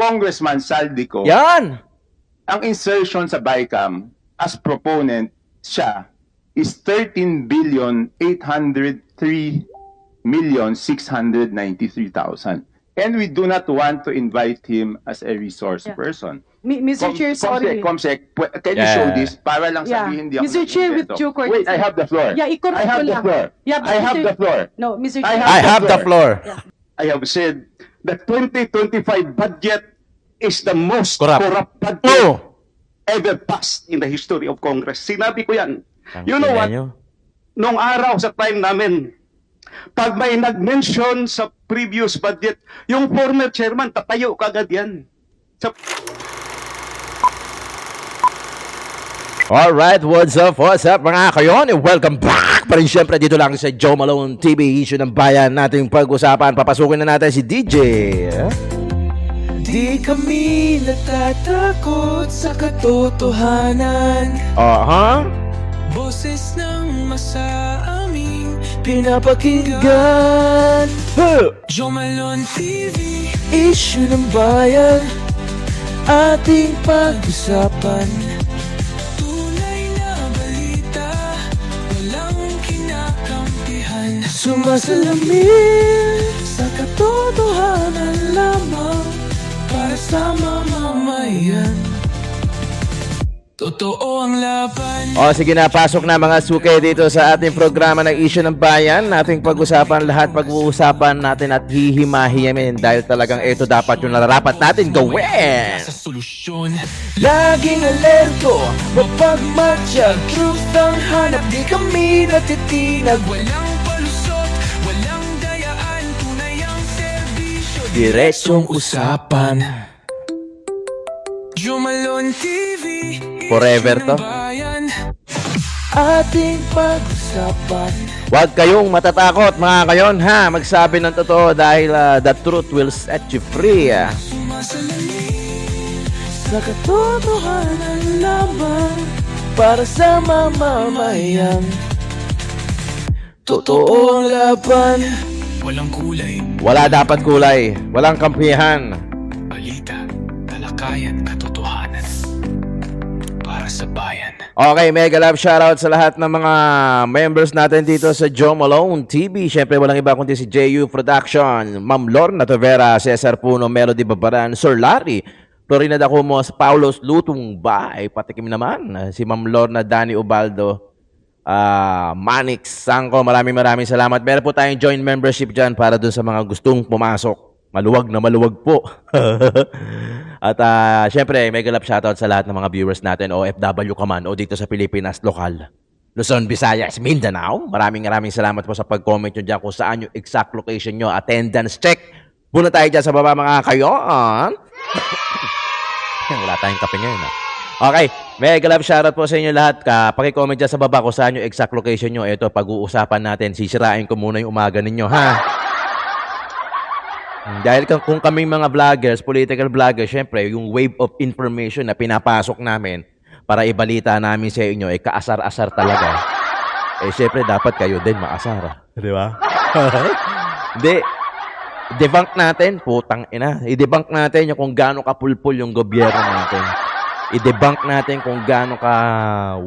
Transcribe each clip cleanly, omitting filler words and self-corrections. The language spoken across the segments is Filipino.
Congressman Saldico, Yan! ang insertion sa BICAM as proponent siya is 13,803,693,000. And we do not want to invite him as a resource person. Mr. Chair, sorry. Comsec, can you show Yeah. this para lang Yeah. sabihin hindi ako Mr. Chair, with nag-invento. due courtesy. Wait, I have the floor. Yeah, I have the floor. Yeah, but I have Mr. the floor. No, Mr. I Chair. I have the floor. I have said the 2025 budget is the most Corrupt. corrupt budget Oh! ever passed in the history of Congress. Sinabi ko yan. You know what? Nung araw sa time namin, pag may nag-mention sa previous budget, yung former chairman, tatayo kagad yan. Sa Alright, what's up mga kayon? Welcome back pa rin syempre dito lang sa Joe Malone TV, issue ng bayan nating pag-usapan. Papasukin na natin si DJ. Di kami natatakot sa katotohanan. Aha. Boses ng masaaming pinapakinggan. Joe Malone TV, issue ng bayan, ating pag-usapan. Tunay na balita, walang kinakampihan. Sumasalamin sa katotohanan lamang, para sa mamamayan. Totoo ang laban. O sige na, pasok na mga suke dito sa ating programa ng issue ng bayan. Ating pag-usapan lahat, pag-uusapan natin at hihimahiyamin dahil talagang ito dapat yung nararapat natin gawin. Sa solusyon, laging alerto, mapagmatsyag, truth ang hanap, di kami natitinag. Walang palusot, walang dayaan, tunay ang serbisyo, Diretsong usapan. Joe Malone TV, Forever issue to. ng bayan, ating pag-usapan. Huwag kayong matatakot mga kayon ha. Magsabi ng totoo dahil the truth will set you free. Sumasalamin sa katotohanan lamang, para sa mamamayan. Totoo ang laban, walang kulay, Wala dapat kulay, walang kampihan. balita, talakayan, katotohanan, para sa bayan. Okay, mega love shoutout sa lahat ng mga members natin dito sa Joe Malone TV. Siyempre, walang iba kundi si JU Production, Ma'am Lorna Tavera, Cesar Puno, Melody Babaran, Sir Larry, Florina Dacumos, Paulos Lutong Bay, patikim naman, si Ma'am Lorna, Danny Ubaldo, Manix Sangko, maraming salamat. Meron po tayong joint membership dyan para dun sa mga gustong pumasok. Maluwag na maluwag po. At syempre, mega love shoutout sa lahat ng mga viewers natin, OFW ka man o dito sa Pilipinas, lokal, Luzon, Visayas, Mindanao. Maraming salamat po sa pag-comment nyo dyan kung saan yung exact location nyo. Attendance check. Muna tayo dyan sa baba mga kayon. Wala tayong kape ngayon. Okay, mega love shoutout po sa inyo lahat. Paki-comment dyan sa baba kung saan yung exact location nyo. Ito, pag-uusapan natin. Sisirain ko muna yung umaga ninyo, ha? Dahil kung kaming mga vloggers, political vloggers, syempre, yung wave of information na pinapasok namin para ibalita namin sa inyo, kaasar-asar talaga. Syempre, dapat kayo din maasar. Di ba? Hindi. Debunk natin, putang ina. I-debunk natin yung kung gaano kapulpul yung gobyerno natin. I-debunk natin kung gaano ka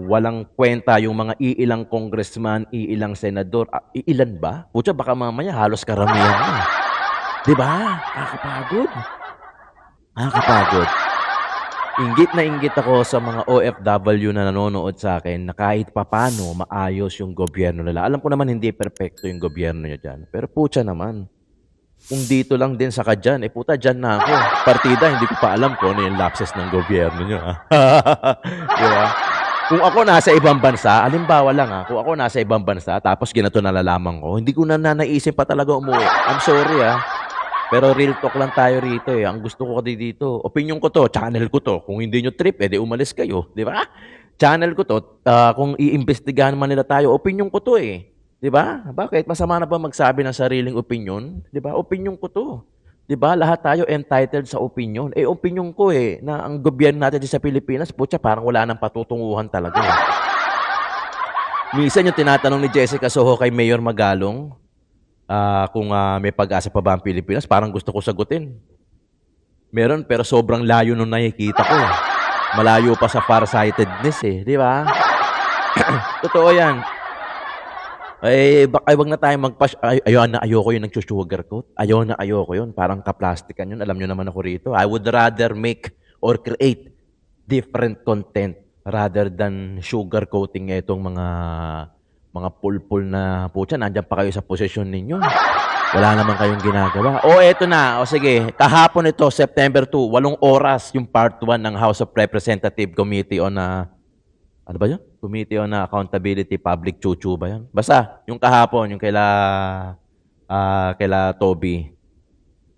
walang kwenta yung mga iilang congressman, iilang senador. Iilan ba? Pucha, baka mamaya halos karamihan na. Diba? Nakakapagod. Nakakapagod. Inggit na inggit ako sa mga OFW na nanonood sa akin na kahit papano maayos yung gobyerno nila. Alam ko naman hindi perfecto yung gobyerno nyo dyan. Pero pucha naman. Kung dito lang din sa kadyan, puta dyan na ako. Partida, hindi ko pa alam kung ano yung lapses ng gobyerno nyo. Diba? Kung ako nasa ibang bansa, alimbawa lang kung ako nasa ibang bansa, tapos ginato nalalaman ko, hindi ko na naisip pa talaga umuwi. I'm sorry Pero real talk lang tayo rito Ang gusto ko dito, opinion ko to, channel ko to. Kung hindi nyo trip, edi umalis kayo. Di ba? Channel ko to, kung iimbestigahan man nila tayo, opinion ko to Di ba? Bakit? Masama na ba magsabi ng sariling opinion? Di ba? Opinion ko to. Di ba? Lahat tayo entitled sa opinion. Opinion ko na ang gobyerno natin sa Pilipinas, putya, parang wala nang patutunguhan talaga Minsan yung tinatanong ni Jessica Soho kay Mayor Magalong, kung may pag-asa pa ba ang Pilipinas, parang gusto ko sagutin. Meron, pero sobrang layo nung nakikita ko. Eh. Malayo pa sa farsightedness eh. Di ba? Totoo yan. Ay, wag na tayo ayoko yung nag-sugarcoat. Ayoko yun. Parang kaplastikan yun. Alam nyo naman ako rito. I would rather make or create different content rather than sugarcoating itong mga pulpul na putya. Nandiyan pa kayo sa posisyon ninyo. Wala naman kayong ginagawa. Eto na. Sige. Kahapon ito, September 2, 8 oras yung part 1 ng House of Representative Committee on ano ba yun? Committee on Accountability Public Chuchu ba yun? Basta, yung kahapon, yung kaila Toby.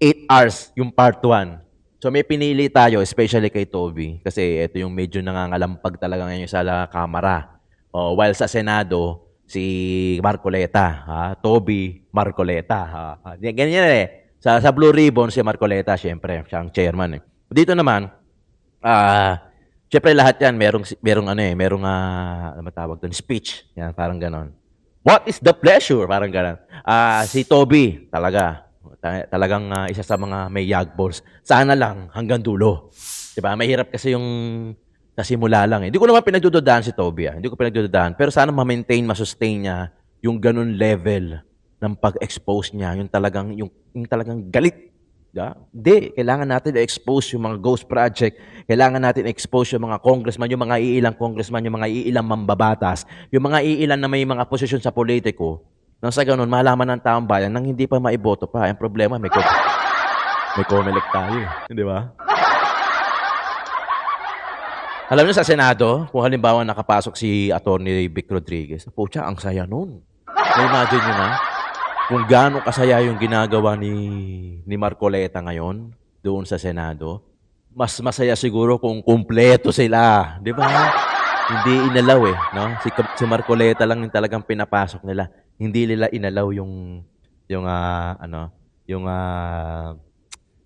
8 hours yung part 1. So may pinili tayo, especially kay Toby. Kasi ito yung medyo nangangalampag talaga ngayon sa kamara. While sa Senado, si Marcoleta, Toby Marcoleta. Ganyan eh. Sa Blue Ribbon, si Marcoleta, syempre, siya ang chairman. Dito naman, syempre lahat yan, merong ano matawag doon, speech. Yan, parang ganon. What is the pleasure? Parang ganon. Si Toby, talagang isa sa mga may yagballs. Sana lang hanggang dulo. Diba? Mahirap kasi yung nasimula lang eh. Hindi ko naman pinagdududahan si Toby. Hindi ko pinagdududahan. Pero sana ma-maintain, ma-sustain niya yung ganun level ng pag-expose niya. Yung talagang galit. Hindi. Kailangan natin i-expose yung mga ghost project. Kailangan natin i-expose yung mga congressman, yung mga iilang congressman, yung mga iilang mambabatas, yung mga iilan na may mga posisyon sa politiko. Nang sa ganun, malaman ng taong bayan nang hindi pa maiboto pa. Ang problema, may COMELEC tayo. Hindi ba? Alam niyo sa Senado, kung halimbawa nakapasok si Atty. Vic Rodriguez, pucha, ang saya nun. Na-imagine niyo na kung gaano kasaya yung ginagawa ni Marcoleta ngayon doon sa Senado. Mas masaya siguro kung kumpleto sila. Di ba? Hindi inalaw eh. No? Si Marcoleta lang yung talagang pinapasok nila. Hindi nila inalaw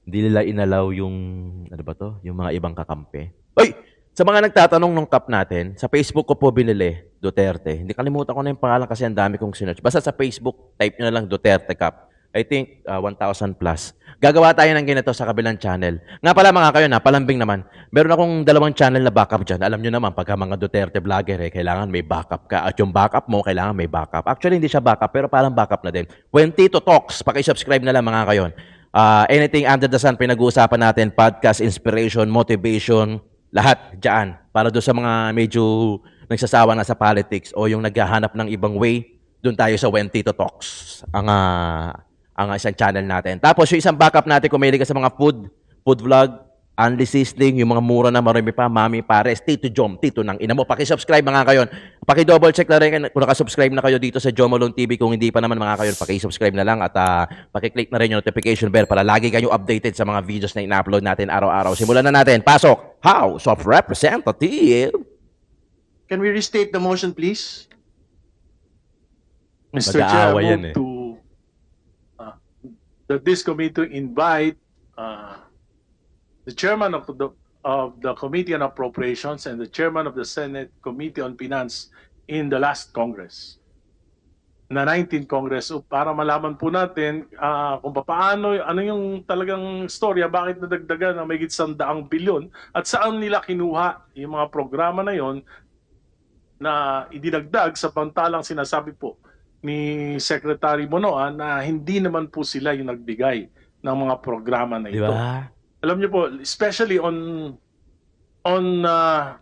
hindi nila inalaw yung yung mga ibang kakampi. Oy, sa mga nagtatanong ng cup natin, sa Facebook ko po binili Duterte. Hindi kalimutan ko na yung pangalan kasi ang dami kong sinearch. Basta sa Facebook, type nyo na lang Duterte Cup. I think 1,000 plus. Gagawa tayo ng ganito sa kabilang channel. Nga pala mga kayo, palambing naman. Meron akong 2 channel na backup dyan. Alam nyo naman, pagka mga Duterte vlogger, kailangan may backup ka. At yung backup mo, kailangan may backup. Actually, hindi siya backup, pero parang backup na din. When Tito Talks, pakisubscribe na lang mga kayo. Anything under the sun, pinag-uusapan natin, podcast, inspiration, motivation, lahat dyan. Para doon sa mga medyo nagsasawa na sa politics o yung naghahanap ng ibang way, doon tayo sa When Tito Talks. Ang isang channel natin. Tapos yung isang backup natin, kung mahilig ka sa mga food vlog, Anli Sizzling, yung mga mura na marami pa, Mami Pares, Tito Jom, Tito ng ina mo. Pakisubscribe mga kayon. Paki-double check na rin kung nakasubscribe na kayo dito sa Jomolon TV. Kung hindi pa naman mga kayon, paki-subscribe na lang at paki-click na rin yung notification bell para lagi kayo updated sa mga videos na ina-upload natin araw-araw. Simulan na natin. Pasok! House of Representative! Can we restate the motion, please? Mr. Chair, Mag-aaway I yan move eh. to that this committee invite the chairman of the Committee on Appropriations and the chairman of the Senate Committee on Finance in the last Congress, na 19th Congress, para malaman po natin kung paano, ano yung talagang storya, bakit nadagdagan ng may 100 bilyon at saan nila kinuha yung mga programa na yon na idinagdag sa pantalang sinasabi po ni Secretary Bonoa na hindi naman po sila yung nagbigay ng mga programa na ito. Diba? Alam niyo po, especially on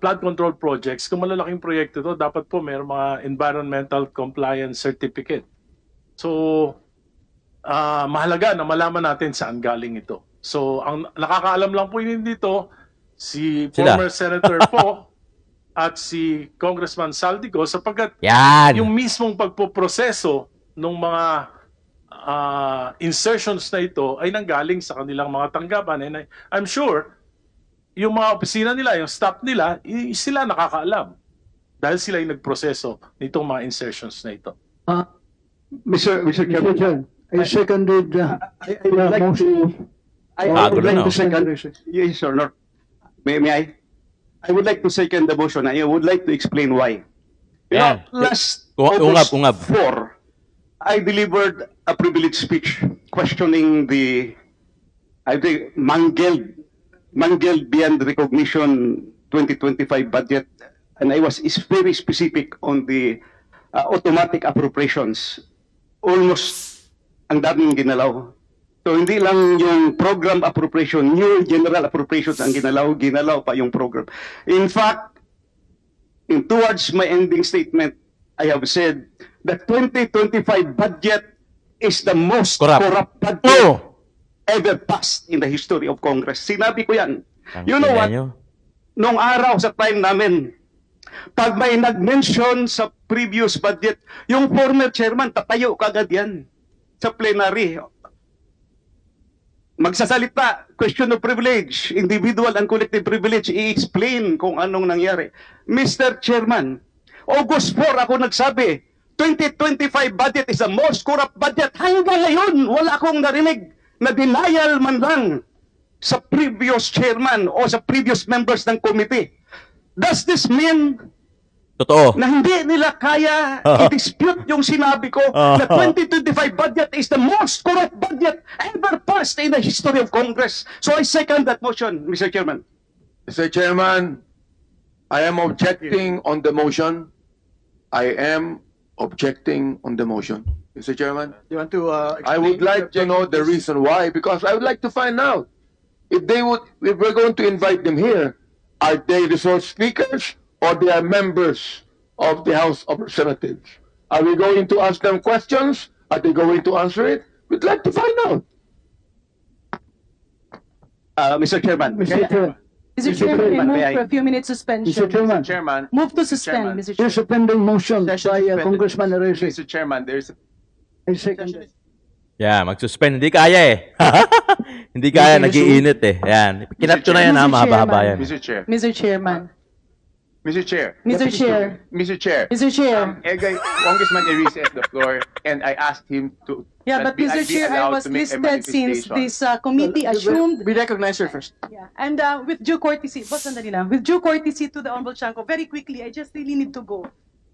flood control projects, kung malalaking proyekto to, dapat po mayroong mga environmental compliance certificate. So, mahalaga na malaman natin saan galing ito. So, ang nakakaalam lang po yun dito, si Sila. former Senator po at si Congressman Saldico, sapagkat Yan! yung mismong pagpoproseso ng mga insertions na ito ay nanggaling sa kanilang mga tanggapan. And I'm sure, yung mga opisina nila, yung staff nila, sila nakakaalam. Dahil sila yung nagproseso nitong mga insertions na ito. Mr. Mr. Chair, I seconded I would like motion. I Bago would like na, to no? second. Yes, sir. No. May I? I would like to second the motion. I would like to explain why. You know, Yeah. last Ungab, ungab. 4, I delivered a privileged speech questioning the, I think, mangled mangled beyond recognition 2025 budget, and I was very specific on the automatic appropriations. Almost ang daming ginalaw. So hindi lang yung program appropriation, new general appropriations ang ginalaw pa yung program. In fact, towards my ending statement, I have said that 2025 budget is the most corrupt budget ever passed in the history of Congress. Sinabi ko yan. You know what? Nung araw sa time namin, pag may nag-mention sa previous budget, yung former chairman, tatayo kagad yan sa plenary. Magsasalita, question of privilege, individual and collective privilege, i-explain kung anong nangyari. Mr. Chairman, August 4 ako nagsabi, 2025 budget is the most corrupt budget. Hanggang ngayon, wala akong narinig na denial man lang sa previous chairman o sa previous members ng committee. Does this mean Totoo. na hindi nila kaya i-dispute yung sinabi ko na 2025 budget is the most corrupt budget ever passed in the history of Congress? So I second that motion, Mr. Chairman. Mr. Chairman, I am objecting on the motion. I am objecting on the motion. Mr. Chairman, You want to I would like to know the reason why, because I would like to find out if we're going to invite them here, are they resource speakers or they are members of the House of Representatives? Are we going to ask them questions? Are they going to answer it? We'd like to find out. Mr. Chairman. Mr. Chairman. Mr. Mr. Chairman, Chairman, move may I- for a few minutes suspension. Mr. Chairman, Chairman, Move to suspend, Chairman. Mr. there's Chairman. a pending motion by Session suspended. Congressman Arrece. Mr. Chairman, there's I second it. Yeah, mag-suspend. Hindi kaya eh. Hindi kaya, nagiinit eh. Yan. Kinapto na yan ha, Mr. mahaba Chairman. yan. Mr. Chair. Mr. Chairman. Mr. Chair. Mr. Chair. Mr. Chair. Mr. Chair. Congressman Erice at the floor, and I asked him to. Yeah, that but Mr. I be Chair, I allowed was to make a listed since manifestation. this committee assumed. We recognize her first. Yeah, and with due courtesy, boss, sandali lang. With due courtesy to the Honorable Chanco, very quickly, I just really need to go.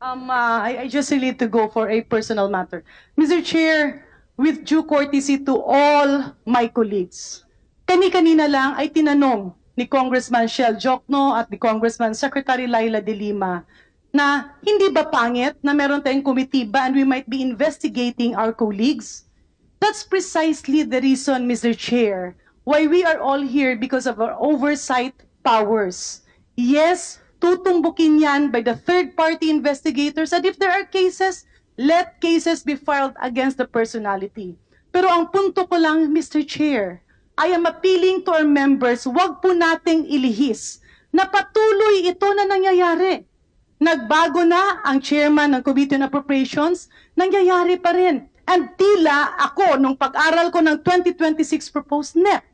I just really need to go for a personal matter. Mr. Chair, with due courtesy to all my colleagues, kanina lang ay tinanong ni Congressman Shell Jokno at ni Congressman Secretary Laila De Lima na hindi ba pangit na meron tayong komitiba and we might be investigating our colleagues? That's precisely the reason, Mr. Chair, why we are all here because of our oversight powers. Yes, tutumbukin yan by the third-party investigators, and if there are cases, let cases be filed against the personality. Pero ang punto ko lang, Mr. Chair, I am appealing to our members, wag po nating ilihis na patuloy ito na nangyayari. Nagbago na ang chairman ng Committee on Appropriations, nangyayari pa rin. And tila ako, nung pag-aral ko ng 2026 proposed NEP,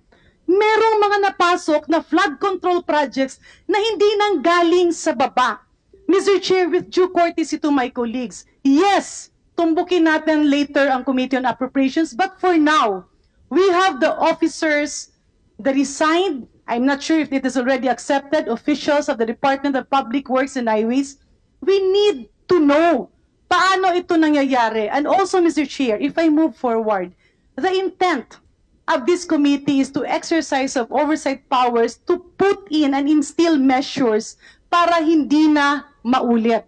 merong mga napasok na flood control projects na hindi nang galing sa baba. Mr. Chair, with due courtesy to my colleagues, yes, tumbukin natin later ang Committee on Appropriations, but for now, we have the officers that resigned. I'm not sure if it is already accepted, officials of the Department of Public Works and Highways. We need to know paano ito nangyayari. And also, Mr. Chair, if I move forward, the intent of this committee is to exercise of oversight powers to put in and instill measures para hindi na maulit.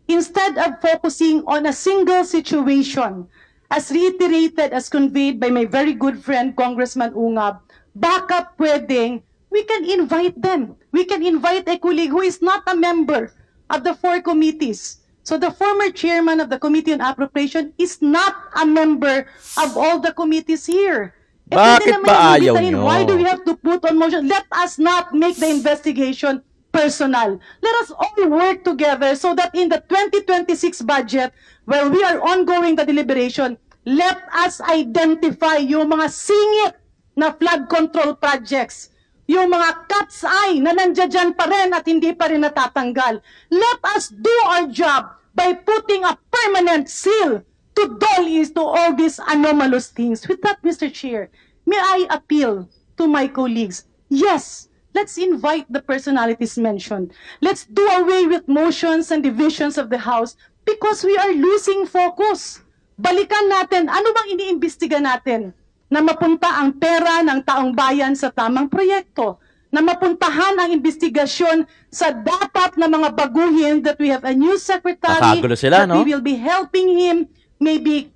Instead of focusing on a single situation, as reiterated, as conveyed by my very good friend, Congressman Ungab, baka pwedeng, we can invite them. We can invite a colleague who is not a member of the four committees. So the former chairman of the Committee on Appropriation is not a member of all the committees here. Eh, pwede Bakit naman ba yung ayaw imbitahin. nyo? Why do we have to put on motion? Let us not make the investigation personal. Let us all work together so that in the 2026 budget, while we are ongoing the deliberation, let us identify yung mga singit na flood control projects, yung mga cat's eye na nandiyan pa rin at hindi pa rin natatanggal. Let us do our job by putting a permanent seal to to all these anomalous things. With that, Mr. Chair, may I appeal to my colleagues? Yes, let's invite the personalities mentioned. Let's do away with motions and divisions of the House because we are losing focus. Balikan natin, ano bang iniimbestiga natin? Na mapunta ang pera ng taong bayan sa tamang proyekto. na mapuntahan ang investigasyon sa dapat na mga baguhin, that we have a new secretary, Nakagulo sila, that no? we will be helping him, maybe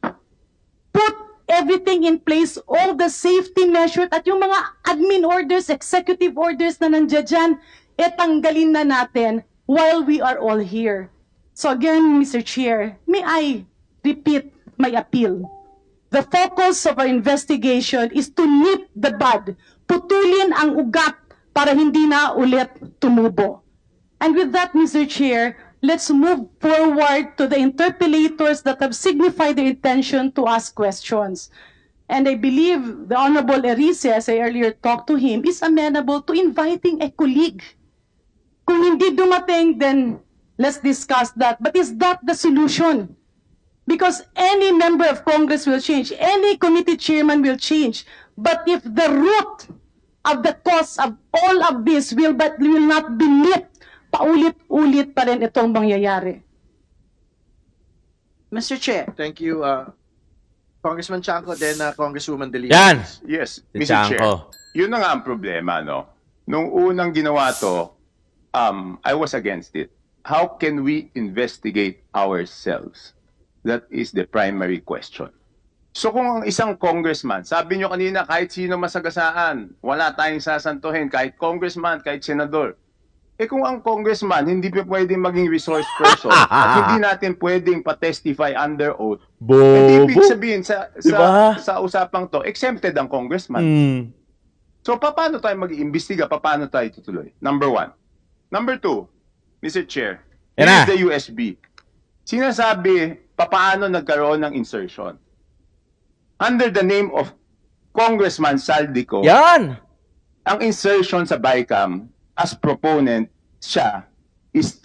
put everything in place, all the safety measures, at yung mga admin orders, executive orders na nandiyan dyan, tanggalin na natin while we are all here. So again, Mr. Chair, may I repeat my appeal. The focus of our investigation is to nip the bud, putulin ang ugat para hindi na ulit tumubo. And with that, Mr. Chair, let's move forward to the interpellators that have signified their intention to ask questions. And I believe the Honorable Erice, as I earlier talked to him, is amenable to inviting a colleague. Kung hindi dumating, then let's discuss that. But is that the solution? Because any member of Congress will change, any committee chairman will change. But if the root of the cause of all of this will not be nipped, paulit-ulit pa rin itong mangyayari. Mr. Chair. Thank you, Congressman Chanco, then Congresswoman De Leon. Yan! Yes, Si Mr. Chair. Chanco. Yun na nga ang problema, no? Nung unang ginawa to, I was against it. How can we investigate ourselves? That is the primary question. So kung ang isang congressman, sabi nyo kanina, kahit sino masagasaan, wala tayong sasantuhin, kahit congressman, kahit senador. Eh kung ang congressman hindi pa pwedeng maging resource person at hindi natin pwedeng pa-testify under oath, hindi ibig Bobo! sabihin sa Diba? sa usapang to, exempted ang congressman. Hmm. So, paano tayo mag-iimbestiga? Paano tayo tutuloy? Number one. Number two, Mr. Chair, Yan na. here's the USB. Sinasabi, paano nagkaroon ng insertion? Under the name of Congressman Saldico, Yan! ang insertion sa BICAM as proponent siya is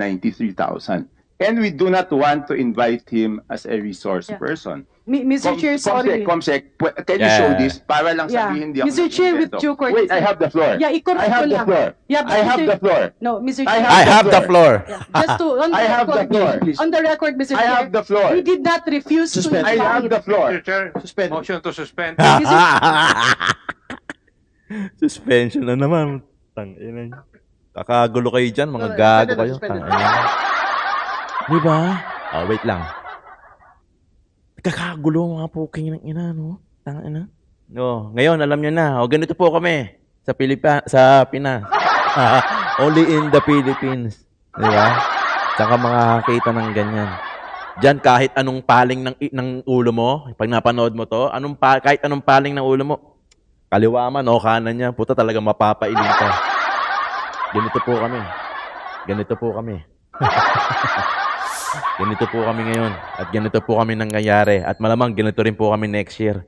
13,803,693,000. And we do not want to invite him as a resource Yeah. person. Mr. Chair, sorry. Comsec, can you Yeah. show this para lang Yeah. sabihin di ako Mr. Chair, with nag-invento? due courtesy. Wait, I have the floor. Yeah, i-correct I have ko the lang. floor. Yeah, but I have Mr. the floor. No, Mr. I Chair. I have the floor. Yeah, just to, on the I have the record, floor. on the record, Mr. I Chair, have the floor. he did not refuse Suspend. to I have the floor. Suspend. Motion to suspend. Suspension na naman. Tangina niyo. Kakagulo kayo dyan, mga No, gago suspended, kayo. suspended. Tangina. Di ba? Oh, wait lang. Kakagulo mga puking ng ina, no? Tangina. No, ngayon alam niyo na. O ganito po kami sa Pinas. Only in the Philippines. Di ba? Tsaka makakakita ng ganyan. Diyan kahit anong paling ng ulo mo, pag napanood mo to, kahit anong paling ng ulo mo, kaliwa man o kanan niya, puta talaga mapapailing ka. Ganito po kami. Ganito po kami. Ganito po kami ngayon. At ganito po kami nangyayari. At malamang ganito rin po kami next year.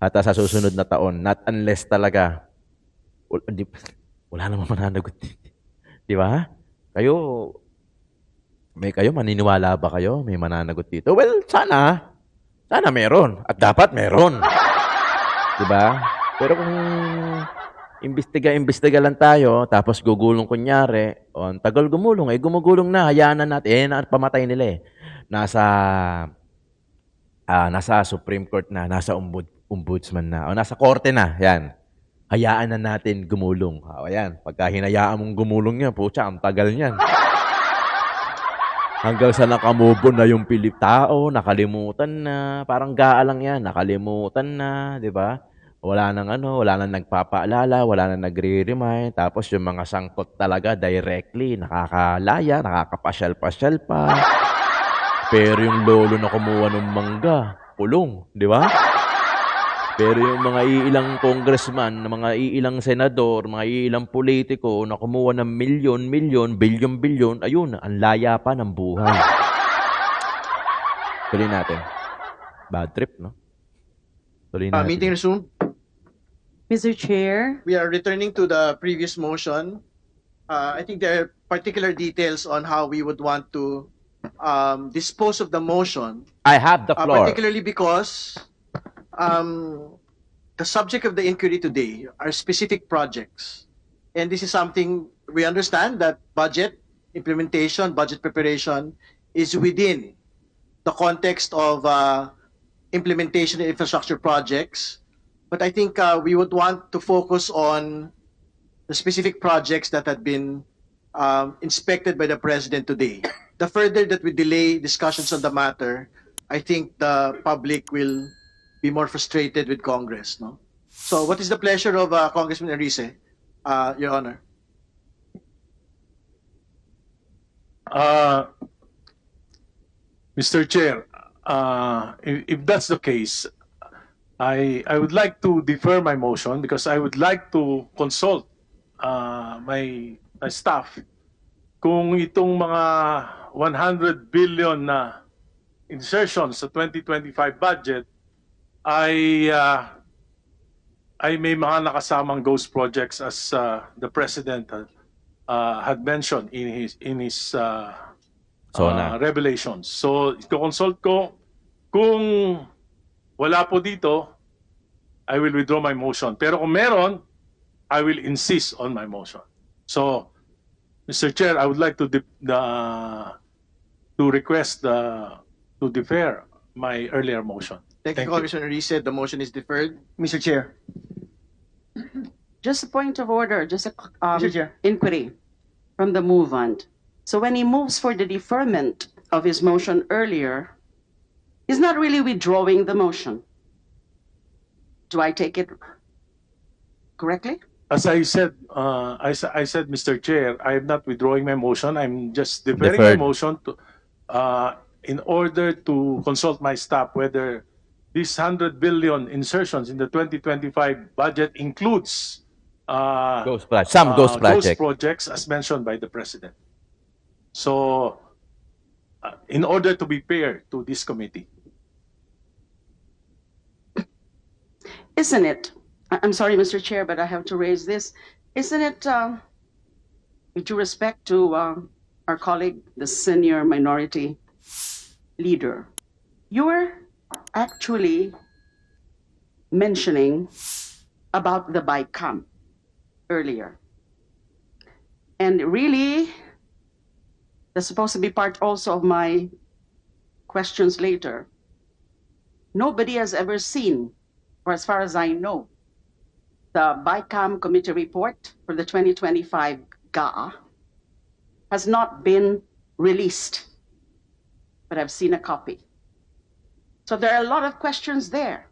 At sa susunod na taon. Not unless talaga. Wala namang mananagot. Di ba? Kayo maniniwala ba kayo? May mananagot dito? Well, sana. Sana meron. At dapat meron. Di ba? Pero kung imbestiga lang tayo, tapos gugulong kunyari, ang tagal gumulong, gumugulong na, hayaan na natin, pamatay nila eh. Nasa Supreme Court na, nasa ombudsman na, o nasa korte na, yan. Hayaan na natin gumulong. Ayan, pagka hinayaan mong gumulong yan, pucha, ang tagal niyan. Hanggang sa nakamubo na yung tao, nakalimutan na, parang gaalang yan, nakalimutan na, di ba? Wala nang nagpapaalala, wala nang nagre-remind. Tapos yung mga sangkot talaga directly, nakakalaya, nakakapasyal-pasyal pa. Pero yung lolo na kumuha ng mangga, kulong, di ba? Pero yung mga iilang congressman, mga iilang senador, mga iilang politiko na kumuha ng milyon, bilyon, ayun, ang laya pa ng buhay. Tuloy natin. Bad trip, no? Tuloy natin. Meeting resumed. Mr. Chair, We are returning to the previous motion. I think there are particular details on how we would want to dispose of the motion, I have the floor. particularly because the subject of the inquiry today are specific projects. And this is something we understand that budget implementation, budget preparation is within the context of implementation of infrastructure projects. But I think we would want to focus on the specific projects that had been inspected by the President today. The further that we delay discussions on the matter, I think the public will be more frustrated with Congress. No? So what is the pleasure of Congressman Enrique, Your Honor? Mr. Chair, if that's the case, I would like to defer my motion because I would like to consult my staff kung itong mga 100 billion na insertions sa 2025 budget ay may mga nakasamang ghost projects as the President had mentioned in his revelations. So, ito-consult ko kung wala po dito, I will withdraw my motion. Pero kung meron, I will insist on my motion. So, Mr. Chair, I would like to request to defer my earlier motion. Thank you, Thank you. Congressman Enrique. The motion is deferred. Mr. Chair. Just a point of order, just a Mr. Chair. inquiry from the movant. So when he moves for the deferment of his motion earlier, he's not really withdrawing the motion. Do I take it correctly? As I said, Mr. Chair, I am not withdrawing my motion. I'm just deferring Deferred. my motion to, in order to consult my staff whether this 100 billion insertions in the 2025 budget includes Ghost project. Some ghost project. projects as mentioned by the President. So, in order to be fair to this committee. Isn't it? I'm sorry, Mr. Chair, but I have to raise this. Isn't it, with due respect to our colleague, the senior minority leader, you were actually mentioning about the BICAM earlier. And really, that's supposed to be part also of my questions later. Nobody has ever seen, or as far as I know, the BICAM committee report for the 2025 GAA has not been released, but I've seen a copy. So there are a lot of questions there.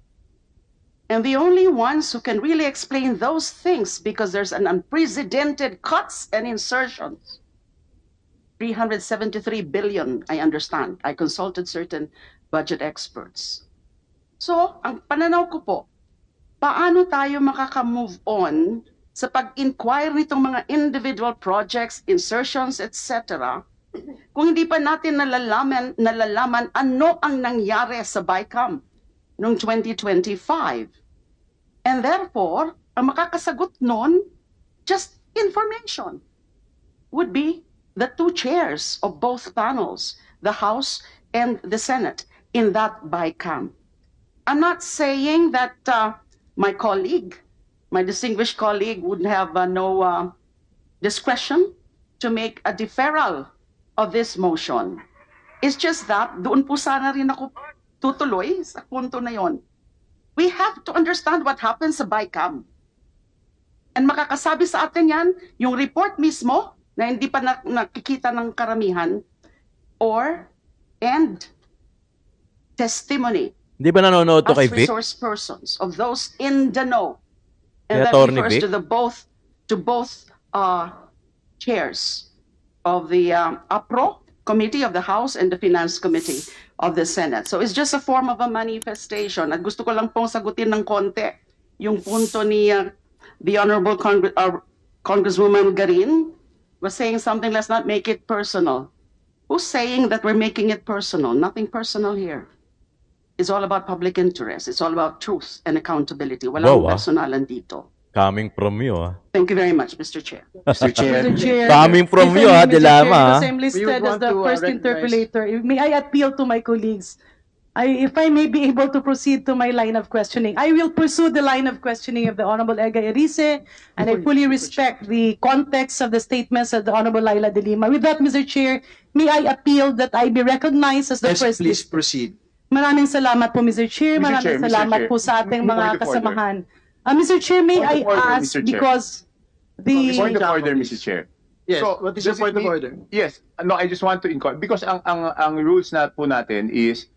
And the only ones who can really explain those things, because there's an unprecedented cuts and insertions, 373 billion, I understand. I consulted certain budget experts. So, ang pananaw ko po, paano tayo makaka-move on sa pag-inquire nitong mga individual projects, insertions, etc., kung hindi pa natin nalalaman ano ang nangyari sa BICAM noong 2025. And therefore, ang makakasagot nun, just information, would be the two chairs of both panels, the House and the Senate, in that BICAM. I'm not saying that my colleague, my distinguished colleague, would have no discretion to make a deferral of this motion. It's just that doon po sana rin ako tutuloy sa punto na yon. We have to understand what happens sa BICAM. And makakasabi sa atin yan, yung report mismo na hindi pa nakikita ng karamihan, and testimony Hindi ba nanonood to as kay Vic? resource persons of those in the know. And Kaya that Attorney refers Vic? to both chairs of the APRO committee of the House and the Finance Committee of the Senate. So it's just a form of a manifestation. At gusto ko lang pong sagutin ng konti yung punto ni the Honorable Congresswoman Garin was saying something, let's not make it personal. Who's saying that we're making it personal? Nothing personal here. It's all about public interest. It's all about truth and accountability. Walang Wow, personalan dito. Coming from you, ah. Thank you very much, Mr. Chair. Mr. Chair. Mr. Chair, Coming from if I you, may, ha, Mr. Chair, Dilama, because ha? I'm We listed would as want the to, first recognize- interpolator. May I appeal to my colleagues? If I may be able to proceed to my line of questioning, I will pursue the line of questioning of the Honorable Edgar Erice, and I fully respect the context of the statements of the Honorable Laila de Lima. With that, Mr. Chair, may I appeal that I be recognized as the Yes, first. please proceed. Maraming salamat po, Mr. Chair. Mr. Maraming Chair, Mr. salamat Chair. po sa ating mga Point of order. kasamahan. Mr. Chair, may Point I of order, ask Mr. Chair. because Point the... of order, Mr. Chair. Yes, what is your does it point of mean- order? Yes. No, I just want to inquire because ang rules na po natin is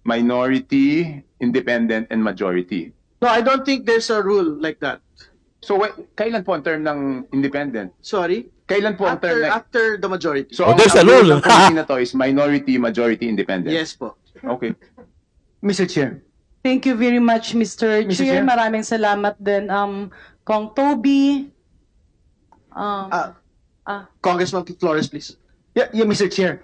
minority, independent, and majority. No, I don't think there's a rule like that. So kailan po ang term ng independent? Sorry? Kailan po ang term ng... After the majority. So Oh, there's ang a rule. ng committee na to is minority, majority, independent. Yes po. Okay. Mr. Chair. Thank you very much, Mr. Mr. Chair. Chair. Maraming salamat din, Kong Toby. Congressman Flores, please. Yeah, Mr. Chair.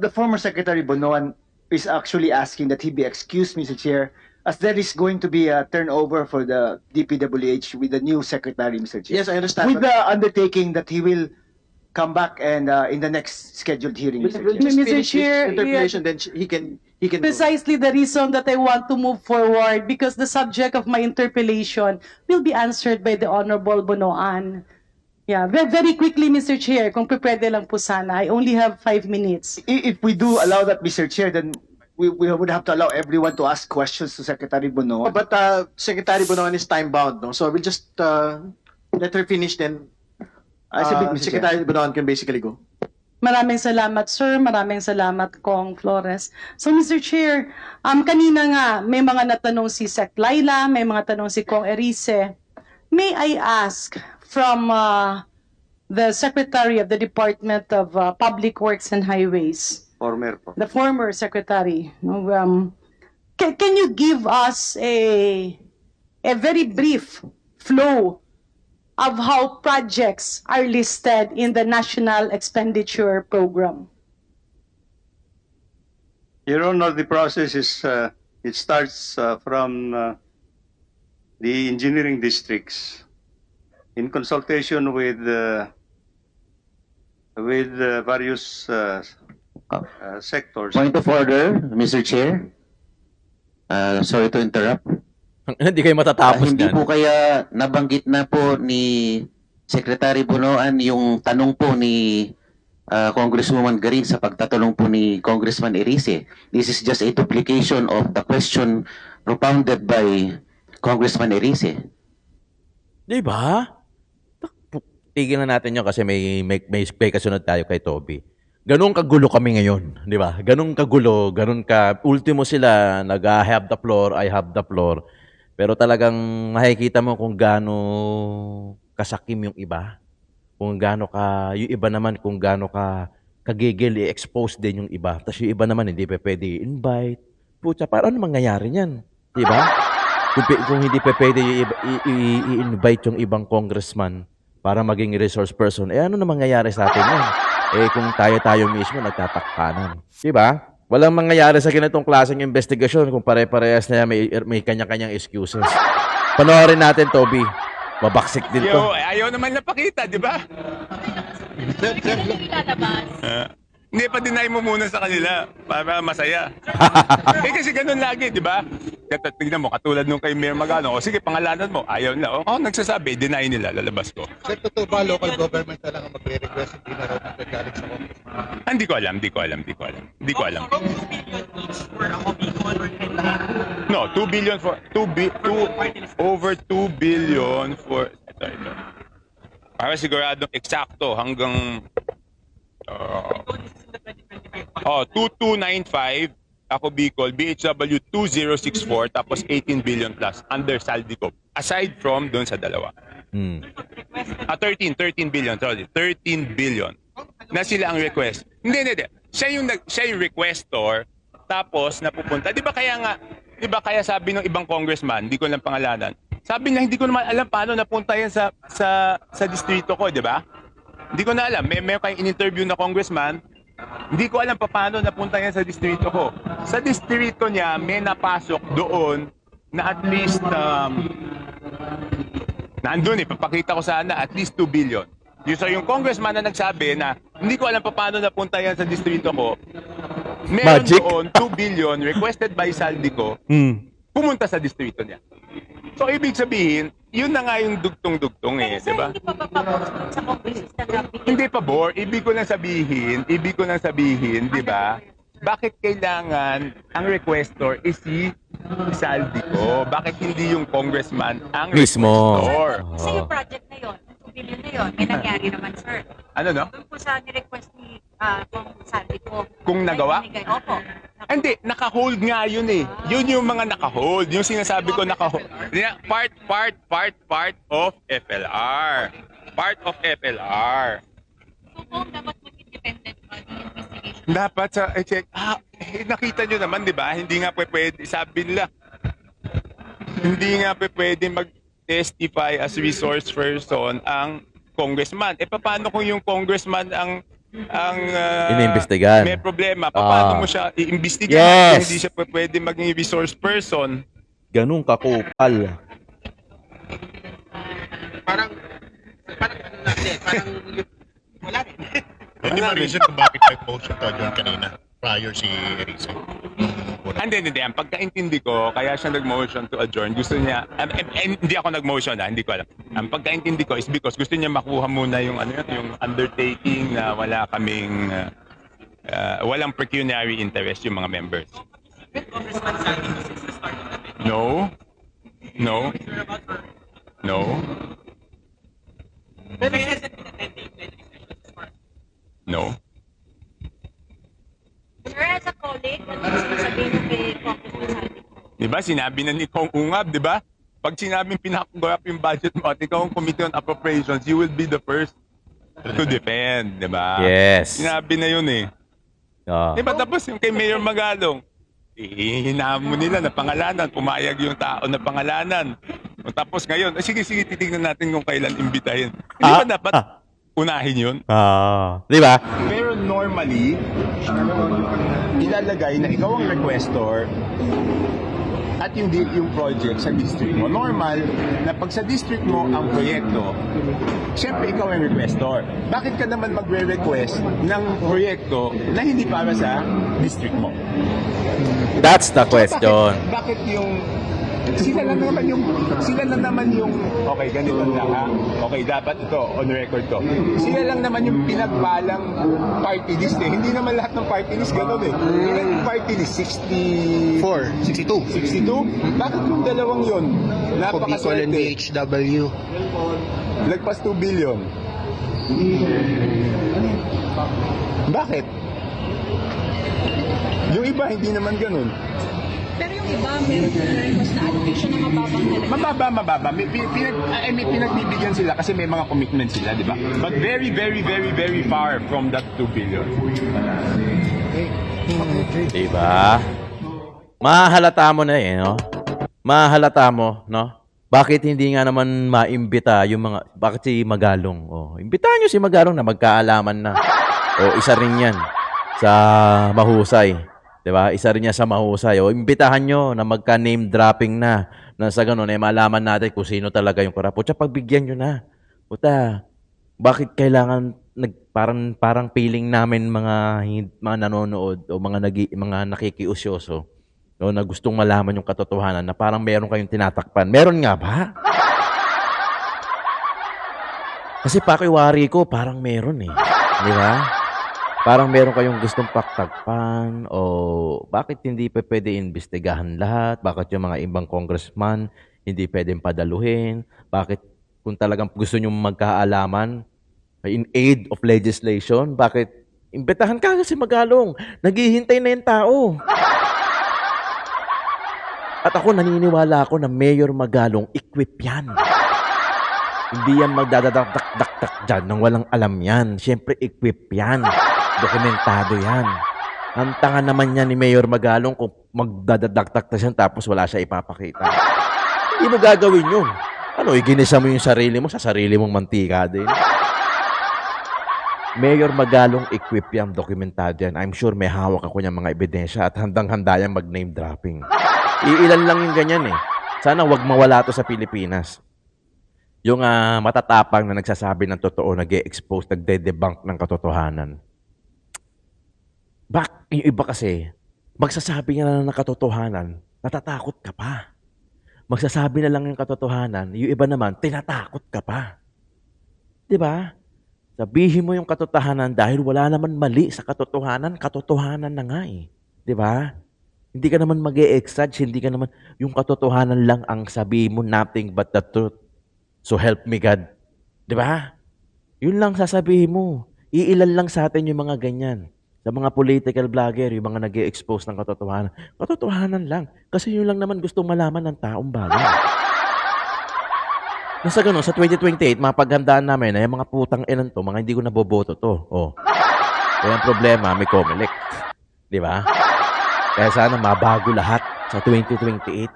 The former Secretary Bonoan is actually asking that he be excused, Mr. Chair, as there is going to be a turnover for the DPWH with the new Secretary, Mr. Chair. Yes, I understand. With the undertaking that he will come back and in the next scheduled hearing, We'll Mr. Chair. just Mr. finish his Chair, interpellation, then he can go. Precisely the reason that I want to move forward because the subject of my interpellation will be answered by the Honorable Bonoan. Yeah, very quickly, Mr. Chair, kung pwede lang po sana. I only have 5 minutes. If we do allow that, Mr. Chair, then we would have to allow everyone to ask questions to Secretary Bonoan. But Secretary Bonoan is time bound, no? So we'll just let her finish, then I submit, Mr. Chair. Secretary Bonoan can basically go. Maraming salamat, sir. Maraming salamat, Kong Flores. So, Mr. Chair, kanina nga, may mga natanong si Sec Laila, may mga tanong si Kong Erice. May I ask from the Secretary of the Department of Public Works and Highways, Former po. the former Secretary, no, can you give us a very brief flow of how projects are listed in the National Expenditure Program? Your Honor, the process is, it starts from the engineering districts in consultation with various sectors. Point of order, Mr. Chair. Sorry to interrupt. Hindi kayo matatapos Hindi yan. po kaya nabanggit na po ni Secretary Bonoan yung tanong po ni Congresswoman Garin sa pagtatanong po ni Congressman Erice. This is just a duplication of the question propounded by Congressman Erice. Di ba? Tigil na natin yun kasi may kasunod tayo kay Toby. Ganun kagulo kami ngayon, di ba? Ganun kagulo, ganun ka, ultimo sila, I have the floor, I have the floor. Pero talagang makikita mo kung gaano kasakim yung iba. Kung gaano ka, yung iba naman kung gaano ka kagigil, i-expose din yung iba. Tapos yung iba naman hindi pa pwede i-invite. Pucha, paano mangyayari niyan? Di ba? Kung hindi pa pwede i-invite yung ibang congressman para maging resource person, ano na mangyayari sa atin yan? Kung tayo mismo nagtatakpanan. Di ba? Walang mangyayari sa ganitong klaseng investigasyon kung pare-parehas na may kanya-kanyang excuses. Panoorin natin, Toby. Babaksik din to. Ayaw naman napakita, di ba? Hindi pa deny mo muna sa kanila para masaya. Kasi ganun lagi, di ba? Tignan mo, katulad nung kay Mayor Magano, o sige, pangalanan mo, ayaw na. Nagsasabi, deny nila, lalabas ko. Sir, totoo ba local government na lang ang magre-request, hindi na raw magagaling sa Congress? Hindi ko alam. No, 2 billion for over 2 billion for ito. Para siguradong eksakto hanggang 2295 ako Bicol, BHW 2064 tapos 18 billion plus under Saldico. Aside from doon sa dalawa. 13 billion, sorry. 13 billion. Na sila ang request. Hindi. Siya yung requestor tapos napupunta. 'Di ba kaya sabi ng ibang congressman, hindi ko lang pangalanan. Sabi niya hindi ko naman alam paano napunta yan sa distrito ko, 'di ba? Hindi ko na alam. May kayong in-interview na congressman. Hindi ko alam paano napunta yan sa distrito ko. Sa distrito niya, may napasok doon na at least nandun papakita ko sana at least 2 billion. Yung congressman na nagsabi na hindi ko alam paano napunta yan sa distrito ko. Meron Magic. doon 2 billion requested by Saldico. Pumunta sa distrito niya. So ibig sabihin, yun na nga yung dugtong-dugtong di ba? Hindi pa papapos sa Congress na Hindi pa bore, ibig ko lang sabihin, di ba? bakit kailangan ang requestor is si Saldico? Bakit hindi yung congressman ang Mismo. requestor? Kasi yung project na yun, yung 2 billion na yun, may nangyari naman, sir. Ano no? Doon po sa ni-request ni kung sabi ko. Kung nagawa? Opo. Hindi, naka-hold nga yun eh. Yun yung mga naka-hold. Yung sinasabi ko naka-hold. Part of FLR. Part of FLR. So kung dapat mag-independent investigation. Dapat sa check. Nakita nyo naman, di ba? Hindi nga pwede, sabi nila, hindi nga pwede mag-testify as resource person ang congressman. Paano kung yung congressman ang Iniimbestigahan. may problema? Paano mo siya iimbestigahan? Yes. Kung hindi siya pwede maging resource person? Ganun kakupal. Parang ano natin, parang wala rin. Hindi ba reason kung bakit may motion to adjourn kanina prior si Erice? Hindi. Ang pagkaintindi ko, kaya siya nag-motion to adjourn. Gusto niya, hindi ako nag-motion hindi ko alam. Ang pagkaintindi ko is because gusto niya makuha muna yung yung undertaking na wala kaming walang pecuniary interest yung mga members. No. No. Sir, as a colleague, ano gusto sabihin mo kay Congressman Saldico? Diba, sinabi na ni Kong Ungab, diba? Pag sinabing pinakagorap yung budget mo at ikaw ang Committee on Appropriations, you will be the first to defend, diba? Yes. Sinabi na yun eh. Oh. Diba tapos yung kay Mayor Magalong, hinahamo nila na pangalanan, pumayag yung tao na pangalanan. Tapos ngayon, sige, titignan natin kung kailan imbitahin. Hindi ba dapat unahin yun? Di ba? Pero normally, ilalagay na ikaw ang requestor at yung project sa district mo. Normal na pag sa district mo ang proyekto, syempre ikaw ang requestor. Bakit ka naman magre-request ng proyekto na hindi para sa district mo? That's the question. Bakit yung sila lang naman yung okay, ganito lang ha. Okay, dapat ito on record to. Sila lang naman yung pinagbalang party list eh. Hindi naman lahat ng party list gano'n eh. Yung party list 62. Bakit yung dalawang yun? Napakaswerte. BHW. Lagpas 2 billion. Bakit? Yung iba hindi naman ganun. Pero yung iba, meron request na allocation na Mababa. May pinagbibigyan sila kasi may mga commitment sila, di ba? But very, very, very, very far from that 2 billion. Diba? Mahalata mo na eh, no? Mahalata mo, no? Bakit hindi nga naman maimbita yung mga... Bakit si Magalong? Imbitahan nyo si Magalong na magkaalaman na. Isa rin yan sa mahusay. Diba? Isa rin niya sa mahusay. Imbitahan nyo na magka-name dropping na sa ganun, malaman natin kung sino talaga yung korap. Puta, pagbigyan nyo na. Puta, bakit kailangan parang feeling namin mga nanonood o mga nakikiusyoso na gustong malaman yung katotohanan na parang meron kayong tinatakpan. Meron nga ba? Kasi pakiwari ko, parang meron eh. Di ba? Parang meron kayong gustong paktakpan o bakit hindi pa pwede imbestigahan lahat? Bakit yung mga ibang congressman hindi pwedeng padaluhin? Bakit kung talagang gusto nyo magkaalaman in aid of legislation, bakit imbitahan ka kasi Magalong? Naghihintay na yung tao. At ako naniniwala ako na Mayor Magalong equip yan. Hindi yan magdadadak-dak dyan nang walang alam yan. Siyempre equip yan. Dokumentado yan. Ang tanga naman yan ni Mayor Magalong kung magdadagtak na siya tapos wala siya ipapakita. Hindi mo gagawin yun. Iginisa mo yung sarili mo sa sarili mong mantika din. Mayor Magalong equip yan, dokumentado yan. I'm sure may hawak ako niyang mga ebidensya at handang-handa yan mag-name dropping. Iilan lang yung ganyan eh. Sana wag mawala to sa Pilipinas. Yung matatapang na nagsasabi ng totoo, nag-e-expose, nagde-debunk ng katotohanan. Yung iba kasi, magsasabi nga na ng katotohanan, natatakot ka pa. Magsasabi na lang yung katotohanan, yung iba naman, tinatakot ka pa. Diba? Sabihin mo yung katotohanan dahil wala naman mali sa katotohanan, katotohanan na nga eh. 'Di ba? Hindi ka naman mag-e-exage, hindi ka naman yung katotohanan lang ang sabihin mo, nothing but the truth. So help me God. 'Di ba? Yun lang sasabihin mo. Iilan lang sa atin yung mga ganyan. Sa mga political vlogger, yung mga nag-e-expose ng katotohanan. Katotohanan lang. Kasi yun lang naman gustong malaman ng taong bayan. Nasa ganun, sa 2028, mapaghandaan namin na yung mga putang inan to, mga hindi ko naboboto to. Oh. Kaya ang problema, may COMELEC. Di ba? Kaya sana mabago lahat sa 2028.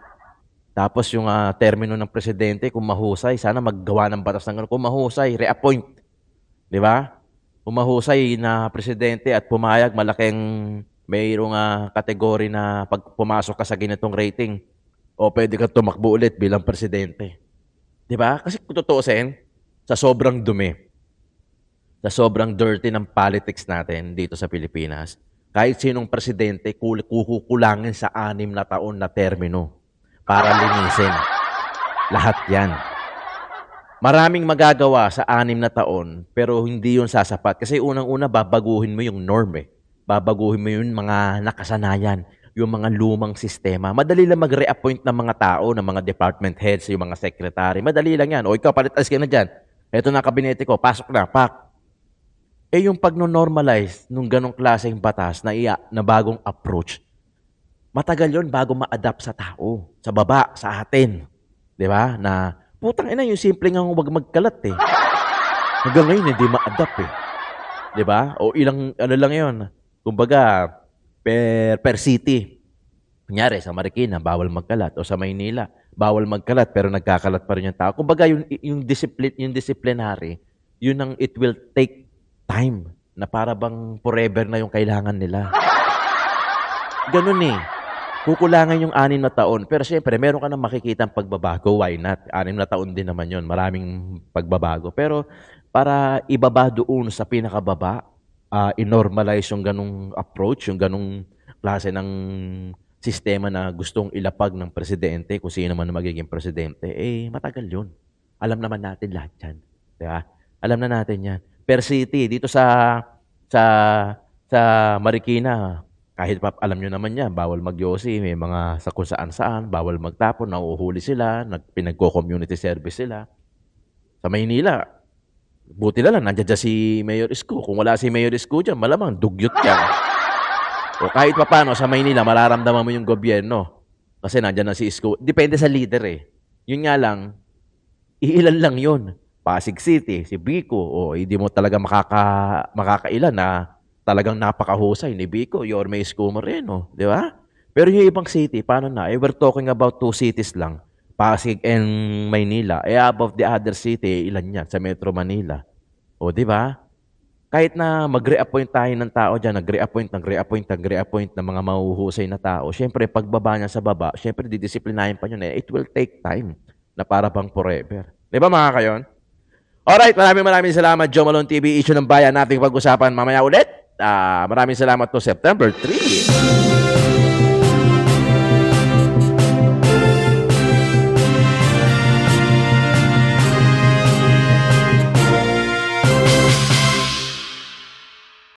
Tapos yung termino ng presidente, kung mahusay, sana maggawa ng batas ng gano'n. Kung mahusay, reappoint. Di ba? Kung mahusay na presidente at pumayag, malaking mayroong kategory na pag pumasok ka sa ganitong rating, o pwede ka tumakbo ulit bilang presidente. Di ba? Kasi kung tutuusin, sa sobrang dumi, sa sobrang dirty ng politics natin dito sa Pilipinas, kahit sinong presidente, kukulangin sa 6 na taon na termino para linisin. Lahat yan. Maraming magagawa sa 6 na taon, pero hindi yun sasapat. Kasi unang-una, babaguhin mo yung norm eh. Babaguhin mo yung mga nakasanayan, yung mga lumang sistema. Madali lang mag-reappoint ng mga tao, ng mga department heads, yung mga secretary. Madali lang yan. O ikaw, palitas ka na dyan. Ito na kabinete ko, pasok na, pak. Eh yung pag-normalize nung ganong klaseng batas na bagong approach, matagal yun bago ma-adapt sa tao, sa baba, sa atin. Di ba? Na putang ina, yung simple nga huwag magkalat eh. Hanggang ngayon, hindi ma-adapt eh. Di ba? O ilang, ano lang yun. Kumbaga, per city. Kunyari, sa Marikina, bawal magkalat. O sa Maynila, bawal magkalat, pero nagkakalat pa rin yung tao. Kumbaga, yung disciplinary, yun ang it will take time na para bang forever na yung kailangan nila. Ganun eh. Kukulangan yung 6 na taon. Pero siyempre, meron ka na makikitang pagbabago. Why not? 6 na taon din naman yun. Maraming pagbabago. Pero para ibaba doon sa pinakababa, i-normalize yung ganung approach, yung ganung klase ng sistema na gustong ilapag ng presidente, kung sino man magiging presidente, eh matagal yun. Alam naman natin lahat yan. Diba? Alam na natin yan. Per city, dito sa Marikina, kahit pa alam nyo naman yan, bawal magyosi, may mga sa kung saan-saan, bawal magtapon, nauuhuli sila, pinagko-community service sila. Sa Maynila, buti na lang, nandiyan dyan si Mayor Isko. Kung wala si Mayor Isko dyan, malamang dugyot yan. O kahit pa paano, sa Maynila, mararamdaman mo yung gobyerno. Kasi nandiyan na si Isko. Depende sa leader eh. Yun nga lang, iilan lang yun. Pasig City, si Biko, o hindi mo talaga makakailan na talagang napakahusay ni Biko, Yorme Isko Moreno, di ba? Pero yung ibang city, paano na? We're talking about 2 cities lang, Pasig and Maynila. Above the other city, ilan yan? Sa Metro Manila. O, di ba? Kahit na mag-reappoint tayo ng tao dyan, nag-reappoint ng mga mahuhusay na tao, syempre, pagbaba niya sa baba, syempre, didisiplinahin pa yun eh. It will take time na para bang forever. Di ba mga kayon? Alright, maraming salamat, Joe Malone TV, issue ng bayan nating pag-usapan mamaya ulit. Maraming salamat to September 3.